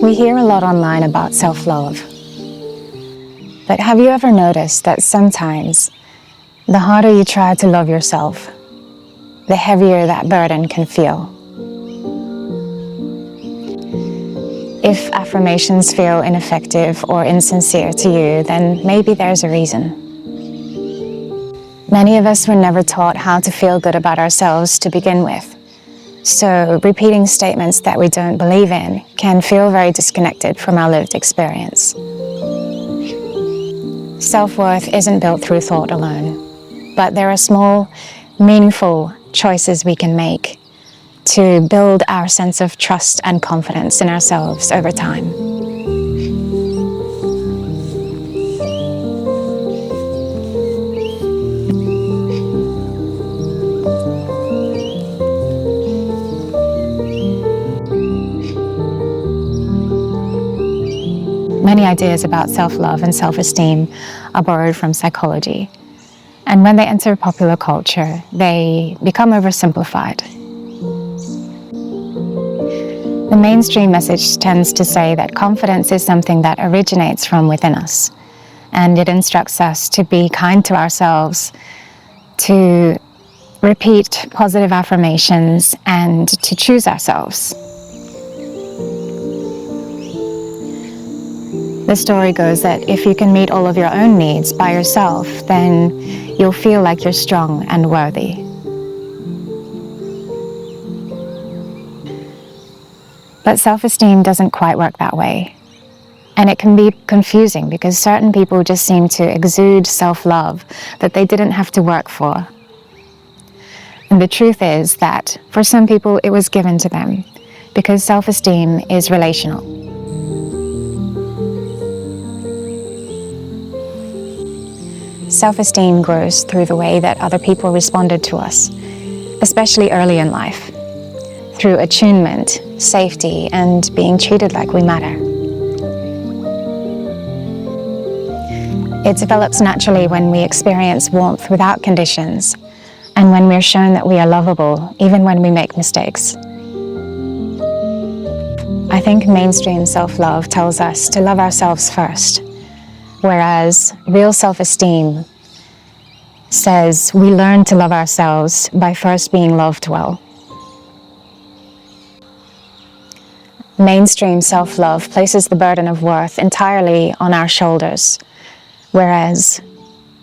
We hear a lot online about self-love, but have you ever noticed that sometimes the harder you try to love yourself, the heavier that burden can feel? If affirmations feel ineffective or insincere to you, then maybe there's a reason. Many of us were never taught how to feel good about ourselves to begin with. So repeating statements that we don't believe in can feel very disconnected from our lived experience. Self-worth isn't built through thought alone, but there are small, meaningful choices we can make to build our sense of trust and confidence in ourselves over time. Many ideas about self-love and self-esteem are borrowed from psychology, and when they enter popular culture, they become oversimplified. The mainstream message tends to say that confidence is something that originates from within us, and it instructs us to be kind to ourselves, to repeat positive affirmations, and to choose ourselves. The story goes that if you can meet all of your own needs by yourself, then you'll feel like you're strong and worthy. But self-esteem doesn't quite work that way. And it can be confusing because certain people just seem to exude self-love that they didn't have to work for. And the truth is that for some people it was given to them because self-esteem is relational. Self-esteem grows through the way that other people responded to us, especially early in life, through attunement, safety, and being treated like we matter. It develops naturally when we experience warmth without conditions, and when we're shown that we are lovable, even when we make mistakes. I think mainstream self-love tells us to love ourselves first, whereas real self-esteem says we learn to love ourselves by first being loved well. Mainstream self-love places the burden of worth entirely on our shoulders, whereas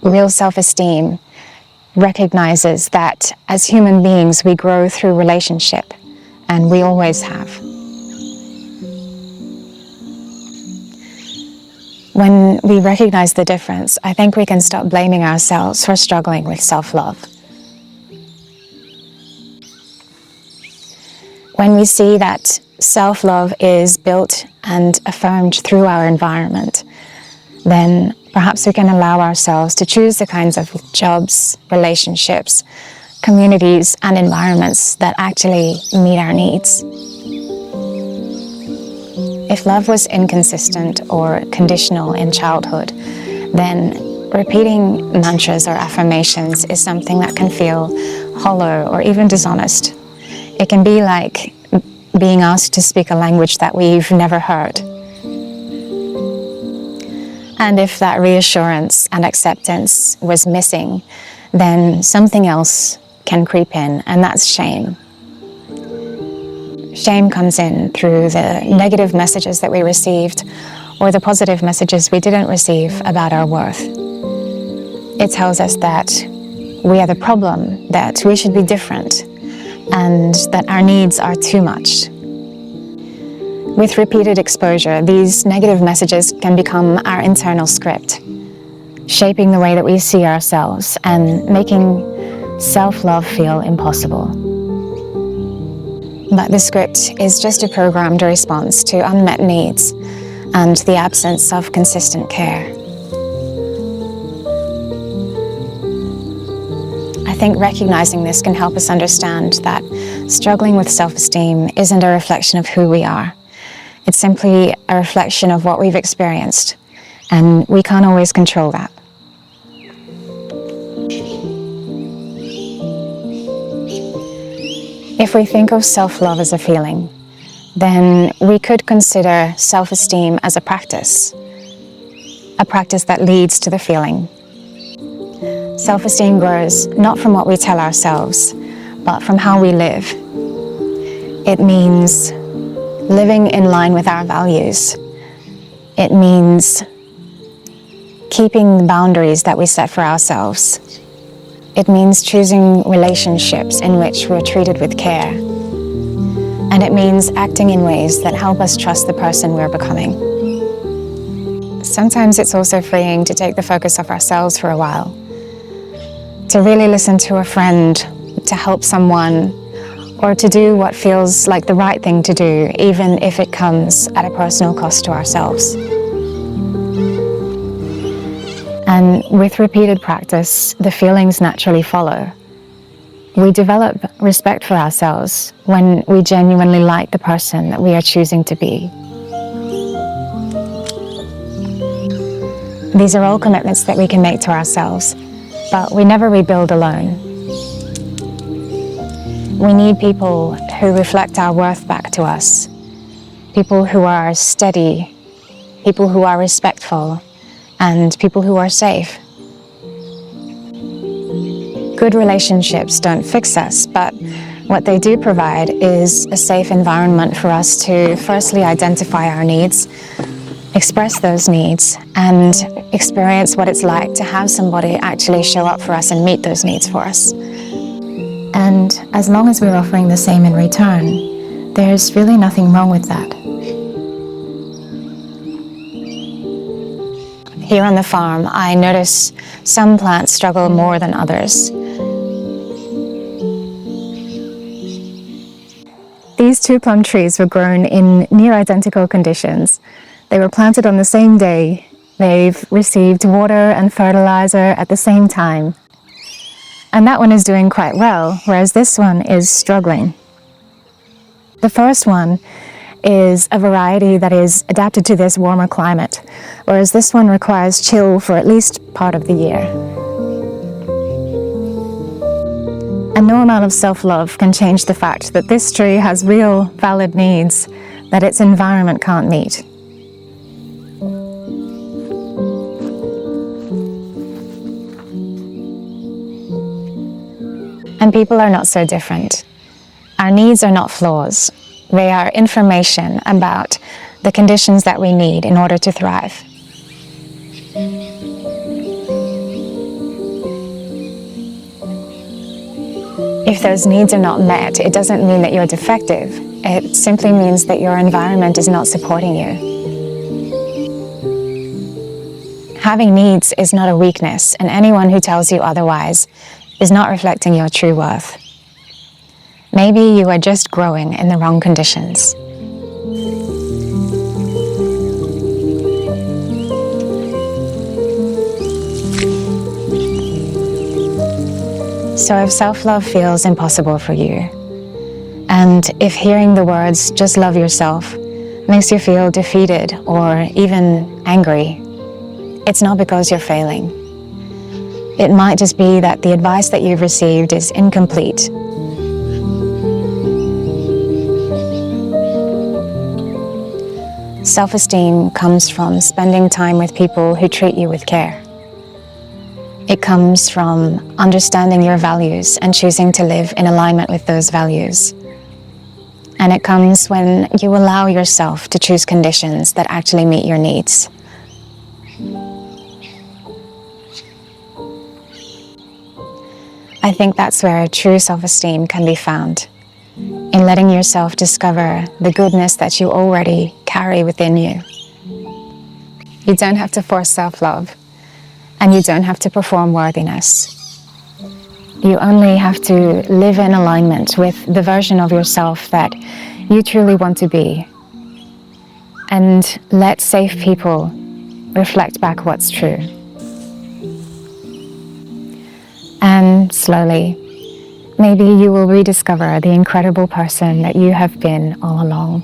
real self-esteem recognizes that as human beings we grow through relationship, and we always have. When we recognize the difference, I think we can stop blaming ourselves for struggling with self-love. When we see that self-love is built and affirmed through our environment, then perhaps we can allow ourselves to choose the kinds of jobs, relationships, communities, and environments that actually meet our needs. If love was inconsistent or conditional in childhood, then repeating mantras or affirmations is something that can feel hollow or even dishonest. It can be like being asked to speak a language that we've never heard. And if that reassurance and acceptance was missing, then something else can creep in, and that's shame. Shame comes in through the negative messages that we received or the positive messages we didn't receive about our worth. It tells us that we are the problem, that we should be different, and that our needs are too much. With repeated exposure, these negative messages can become our internal script, shaping the way that we see ourselves and making self-love feel impossible. But the script is just a programmed response to unmet needs and the absence of consistent care. I think recognizing this can help us understand that struggling with self-esteem isn't a reflection of who we are. It's simply a reflection of what we've experienced, and we can't always control that. If we think of self-love as a feeling, then we could consider self-esteem as a practice that leads to the feeling. Self-esteem grows not from what we tell ourselves, but from how we live. It means living in line with our values. It means keeping the boundaries that we set for ourselves. It means choosing relationships in which we're treated with care. And it means acting in ways that help us trust the person we're becoming. Sometimes it's also freeing to take the focus off ourselves for a while, to really listen to a friend, to help someone, or to do what feels like the right thing to do, even if it comes at a personal cost to ourselves. And with repeated practice, the feelings naturally follow. We develop respect for ourselves when we genuinely like the person that we are choosing to be. These are all commitments that we can make to ourselves, but we never rebuild alone. We need people who reflect our worth back to us, people who are steady, people who are respectful, and people who are safe. Good relationships don't fix us, but what they do provide is a safe environment for us to firstly identify our needs, express those needs, and experience what it's like to have somebody actually show up for us and meet those needs for us. And as long as we're offering the same in return, there's really nothing wrong with that. Here on the farm, I notice some plants struggle more than others. These two plum trees were grown in near identical conditions. They were planted on the same day. They've received water and fertilizer at the same time. And that one is doing quite well, whereas this one is struggling. The first one is a variety that is adapted to this warmer climate, whereas this one requires chill for at least part of the year. And no amount of self-love can change the fact that this tree has real, valid needs that its environment can't meet. And people are not so different. Our needs are not flaws. They are information about the conditions that we need in order to thrive. If those needs are not met, it doesn't mean that you're defective. It simply means that your environment is not supporting you. Having needs is not a weakness, and anyone who tells you otherwise is not reflecting your true worth. Maybe you are just growing in the wrong conditions. So if self-love feels impossible for you, and if hearing the words, just love yourself, makes you feel defeated or even angry, it's not because you're failing. It might just be that the advice that you've received is incomplete. Self-esteem comes from spending time with people who treat you with care. It comes from understanding your values and choosing to live in alignment with those values. And it comes when you allow yourself to choose conditions that actually meet your needs. I think that's where true self-esteem can be found, in letting yourself discover the goodness that you already carry within you. You don't have to force self-love, and you don't have to perform worthiness. You only have to live in alignment with the version of yourself that you truly want to be, and let safe people reflect back what's true. And slowly, maybe you will rediscover the incredible person that you have been all along.